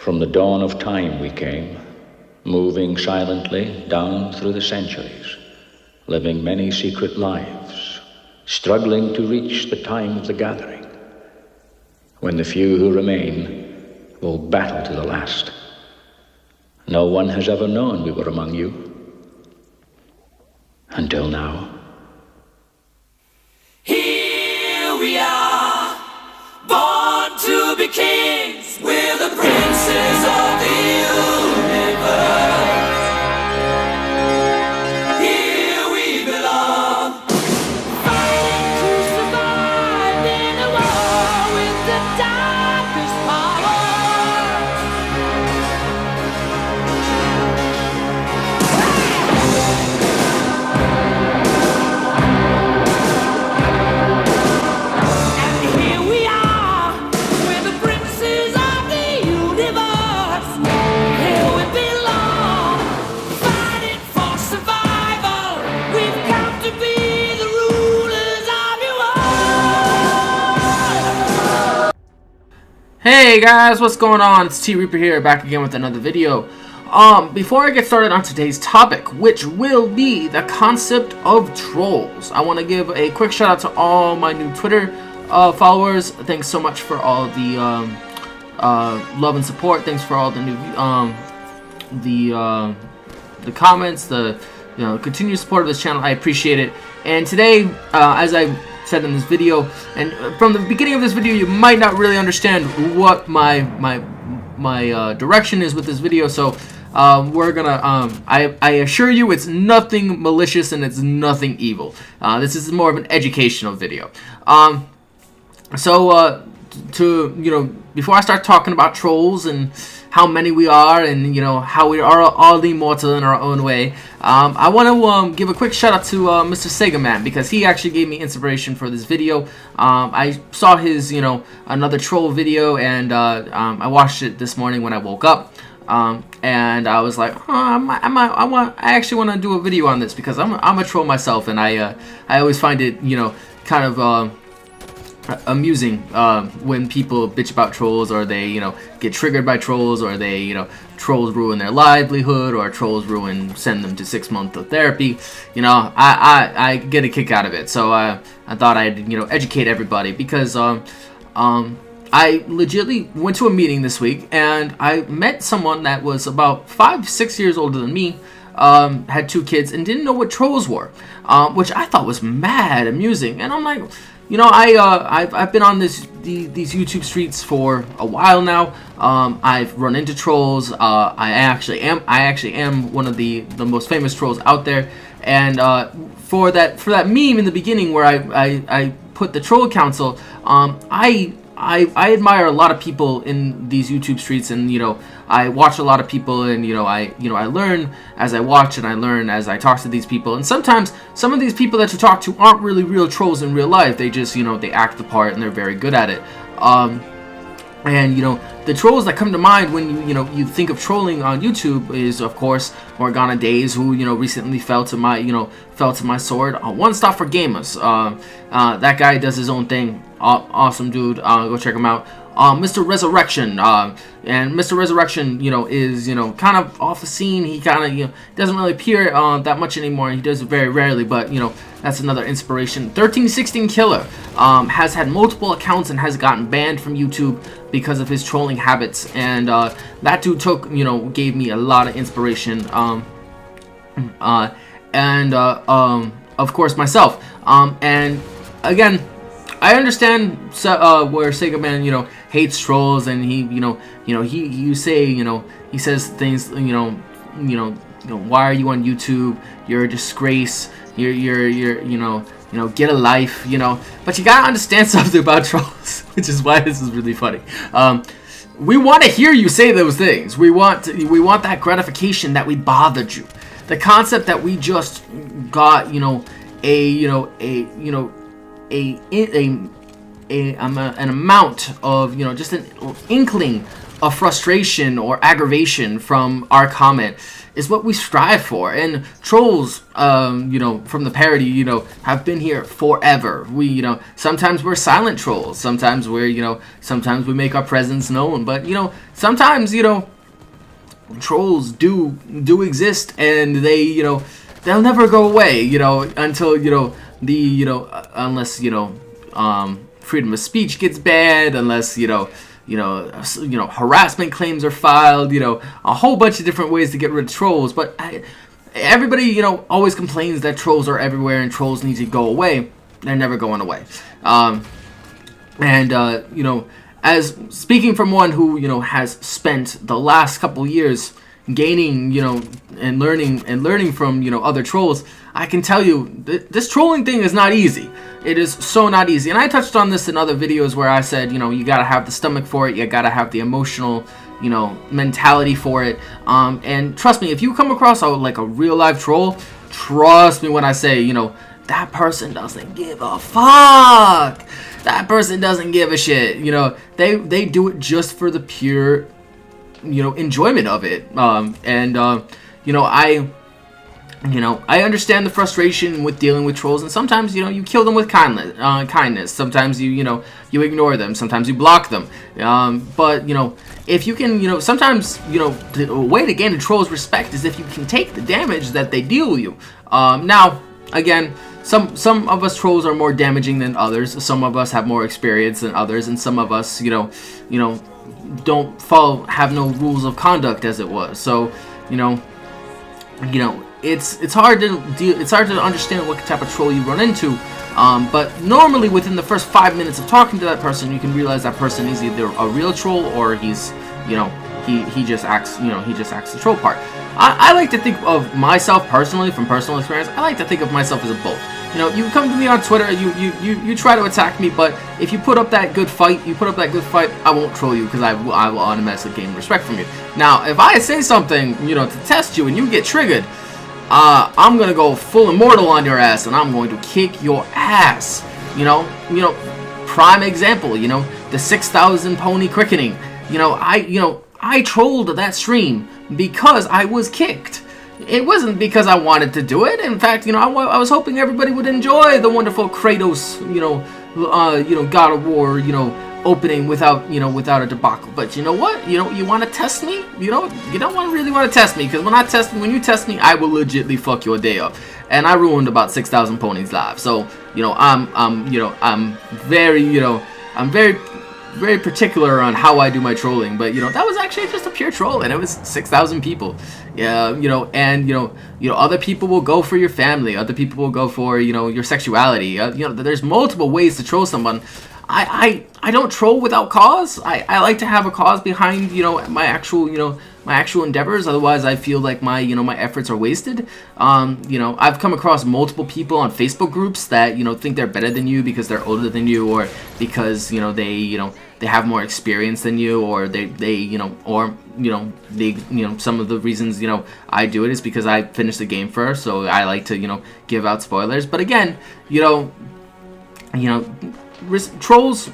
From the dawn of time we came, moving silently down through the centuries, living many secret lives, struggling to reach the time of the gathering, when the few who remain will battle to the last. No one has ever known we were among you, until now. Here we are, born to be kings, we're the princes of the universe. Here we belong, fighting to survive in a war with the darkest power. And here we are, we're the princes of the universe. Here we belong, fighting for survival. We've come to be the rulers of your world. Hey guys, what's going on? It's T Reaper here, back again with another video. Before I get started on today's topic, which will be the concept of trolls, I want to give a quick shout out to all my new Twitter followers. Thanks so much for all the love and support. Thanks for all the new the comments, the continued support of this channel. I appreciate it. And today, as I said in this video, and from the beginning of this video, you might not really understand what my direction is with this video. So we're gonna I assure you it's nothing malicious and it's nothing evil. This is more of an educational video. Before I start talking about trolls and how many we are, and how we are all immortal in our own way, I want to give a quick shout out to Mr. Sega Man, because he actually gave me inspiration for this video. I saw his another troll video, and I watched it this morning when I woke up, and I was like, I actually want to do a video on this, because I'm a troll myself, and I always find it kind of amusing when people bitch about trolls, or they get triggered by trolls, or they trolls ruin their livelihood, or trolls send them to 6 months of therapy. I get a kick out of it. So I thought I'd educate everybody, because I legitimately went to a meeting this week, and I met someone that was about 5-6 years older than me, had 2 kids, and didn't know what trolls were, which I thought was mad amusing. And I'm like, I've been on these YouTube streets for a while now. I've run into trolls. I actually am one of the most famous trolls out there. And for that meme in the beginning where I put the troll council, I admire a lot of people in these YouTube streets, and I watch a lot of people, and I learn as I watch, and I learn as I talk to these people. And sometimes some of these people that you talk to aren't really real trolls in real life. They just they act the part, and they're very good at it. And the trolls that come to mind when you think of trolling on YouTube is, of course, Morgana Days, who recently fell to my sword. One Stop for Gamers. That guy does his own thing. Awesome dude. Go check him out. Mr. Resurrection, and Mr. Resurrection, is kind of off the scene. He kind of doesn't really appear that much anymore. He does it very rarely, but that's another inspiration. 1316 Killer has had multiple accounts and has gotten banned from YouTube because of his trolling habits, and that dude gave me a lot of inspiration. Of course, myself. And again, I understand where Sega Man, hates trolls, and he says things, why are you on YouTube? You're a disgrace. You're get a life, But you gotta understand something about trolls, which is why this is really funny. We want to hear you say those things. We want that gratification that we bothered you. The concept that we just got, an amount of, just an inkling of frustration or aggravation from our comment is what we strive for. And trolls, from the parody, have been here forever. We, sometimes we're silent trolls. Sometimes sometimes we make our presence known. But, sometimes, trolls do exist, and they, they'll never go away, until, unless, freedom of speech gets banned, unless, harassment claims are filed, a whole bunch of different ways to get rid of trolls. But everybody, always complains that trolls are everywhere and trolls need to go away. They're never going away. As speaking from one who, has spent the last couple years gaining, and learning from, other trolls, I can tell you this trolling thing is not easy. It is so not easy. And I touched on this in other videos where I said, you gotta have the stomach for it. You gotta have the emotional, mentality for it. And trust me, if you come across a real life troll, trust me when I say, that person doesn't give a fuck. That person doesn't give a shit. They do it just for the pure, enjoyment of it. I understand the frustration with dealing with trolls, and sometimes, you kill them with kindness. Sometimes you ignore them. Sometimes you block them. But, if you can, sometimes, the way to gain a troll's respect is if you can take the damage that they deal you. Now, again, some of us trolls are more damaging than others. Some of us have more experience than others, and some of us, don't have no rules of conduct, as it was. So, it's hard to understand what type of troll you run into. But normally within the first 5 minutes of talking to that person, you can realize that person is either a real troll or he's, he just acts, the troll part. I like to think of myself personally, from personal experience, I like to think of myself as a both. You come to me on Twitter, you try to attack me, but if you put up that good fight, I won't troll you, because I will automatically gain respect from you. Now, if I say something, to test you and you get triggered, I'm gonna go full immortal on your ass, and I'm going to kick your ass. Prime example, the 6,000 pony cricketing. I trolled that stream because I was kicked. It wasn't because I wanted to do it. In fact, I was hoping everybody would enjoy the wonderful Kratos, God of War, opening without a debacle. But you know what? You want to test me? You don't really want to test me, because when you test me, I will legitly fuck your day up. And I ruined about 6,000 ponies live. So, I'm very very particular on how I do my trolling, but that was actually just a pure troll, and it was 6,000 people. Yeah, other people will go for your family, other people will go for your sexuality. There's multiple ways to troll someone. I don't troll without cause. I like to have a cause behind my actual endeavors. Otherwise, I feel like my my efforts are wasted. I've come across multiple people on Facebook groups that think they're better than you because they're older than you, or because they have more experience than you, or they some of the reasons I do it is because I finished the game first, so I like to give out spoilers. But again, trolls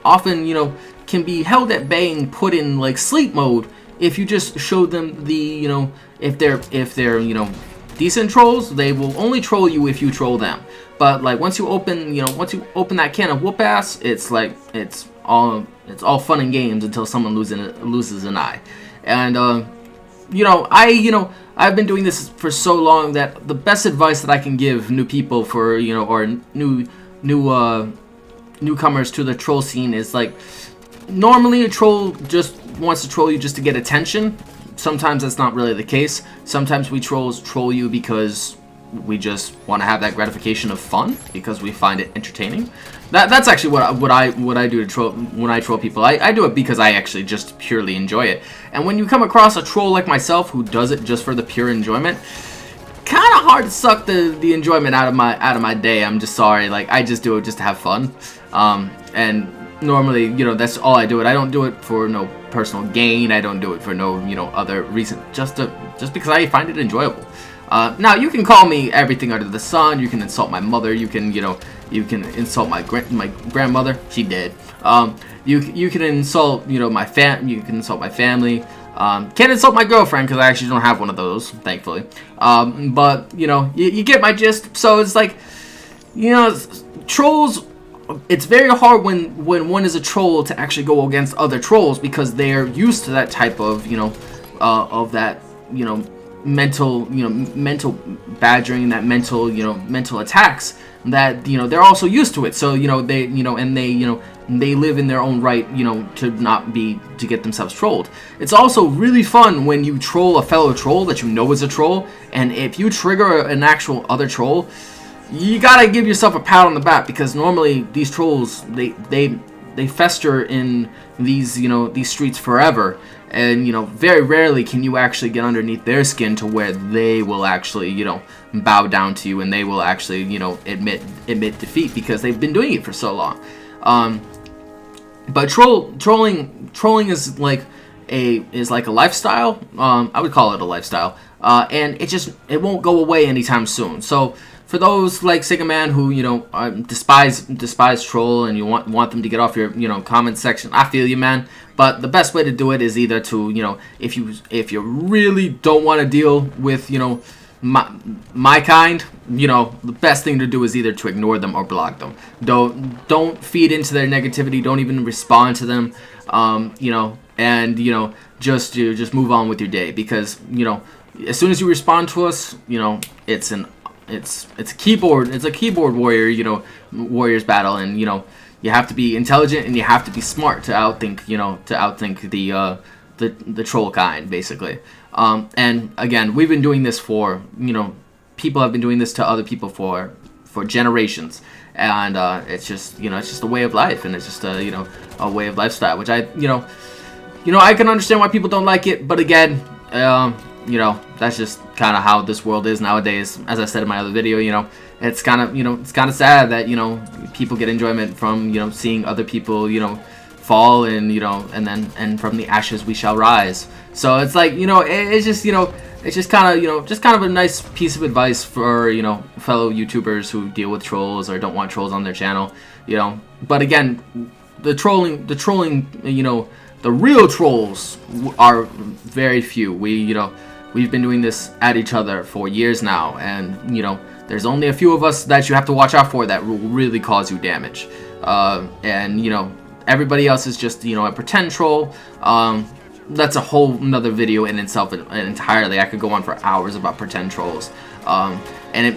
often can be held at bay and put in sleep mode if you just show them the if they're decent trolls, they will only troll you if you troll them. But once you open that can of whoop ass, it's all fun and games until someone loses an eye. And I've been doing this for so long that the best advice that I can give new people or newcomers to the troll scene is normally a troll just wants to troll you just to get attention. Sometimes that's not really the case. Sometimes we trolls troll you because we just want to have that gratification of fun, because we find it entertaining. That's actually what I do to troll when I troll people. I do it because I actually just purely enjoy it. And when you come across a troll like myself who does it just for the pure enjoyment, kind of hard to suck the enjoyment out of my day. I'm just sorry. I just do it just to have fun. And normally, that's all I do it. I don't do it for no personal gain. I don't do it for no, other reason. Just because I find it enjoyable. Now, you can call me everything under the sun. You can insult my mother. You can, You can insult my grandmother. She did. You can insult you can insult my family. Can't insult my girlfriend because I actually don't have one of those, thankfully. But you get my gist. So it's like, trolls. It's very hard when one is a troll to actually go against other trolls because they're used to that type of mental badgering, that mental attacks, that they're also used to it. So they live in their own right to get themselves trolled. It's also really fun when you troll a fellow troll that is a troll, and if you trigger an actual other troll, you gotta give yourself a pat on the back, because normally these trolls they fester in these streets forever, and very rarely can you actually get underneath their skin to where they will actually bow down to you, and they will actually admit defeat, because they've been doing it for so long. But trolling is like a lifestyle. I would call it a lifestyle, and it won't go away anytime soon. So for those like Sega Man who despise troll, and you want them to get off your comment section, I feel you, man. But the best way to do it is either to if you really don't want to deal with my kind, the best thing to do is either to ignore them or block them. Don't feed into their negativity. Don't even respond to them. Just move on with your day, because as soon as you respond to us, it's a keyboard warriors battle, and you have to be intelligent and you have to be smart to outthink the troll kind, basically. And again, we've been doing this for people have been doing this to other people for generations, and it's just a way of life, and it's just a way of lifestyle, which I can understand why people don't like it, but again, that's just kind of how this world is nowadays. As I said in my other video, it's kind of sad that people get enjoyment from seeing other people fall, and and from the ashes we shall rise. So it's like it's just kind of a nice piece of advice for fellow YouTubers who deal with trolls or don't want trolls on their channel. But again, the trolling the real trolls are very few. We've been doing this at each other for years now, and there's only a few of us that you have to watch out for that will really cause you damage. And everybody else is just a pretend troll. That's a whole nother video in itself entirely. I could go on for hours about pretend trolls. And it,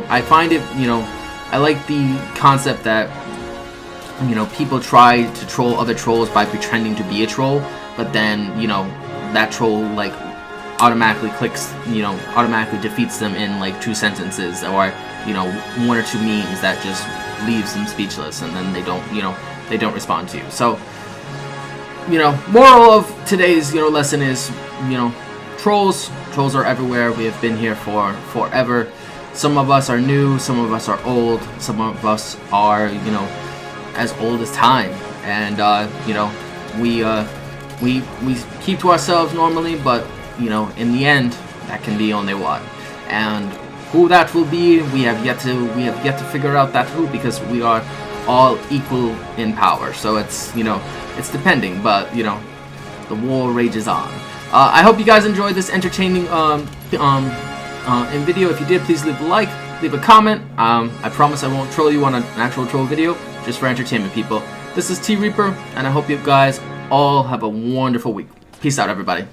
I find it, I like the concept that people try to troll other trolls by pretending to be a troll, but then that troll automatically defeats them in like 2 sentences, or 1 or 2 memes that just leaves them speechless, and then they don't respond to you. So moral of today's lesson is trolls are everywhere. We have been here for forever. Some of us are new, some of us are old, some of us are as old as time, and we keep to ourselves normally, but in the end that can be only one, and who that will be, we have yet to figure out that who, because we are all equal in power. So it's it's depending, but the war rages on. I hope you guys enjoyed this entertaining in video. If you did, please leave a like, leave a comment. I promise I won't troll you on an actual troll video, just for entertainment, people. This is T Reaper, and I hope you guys all have a wonderful week. Peace out, everybody.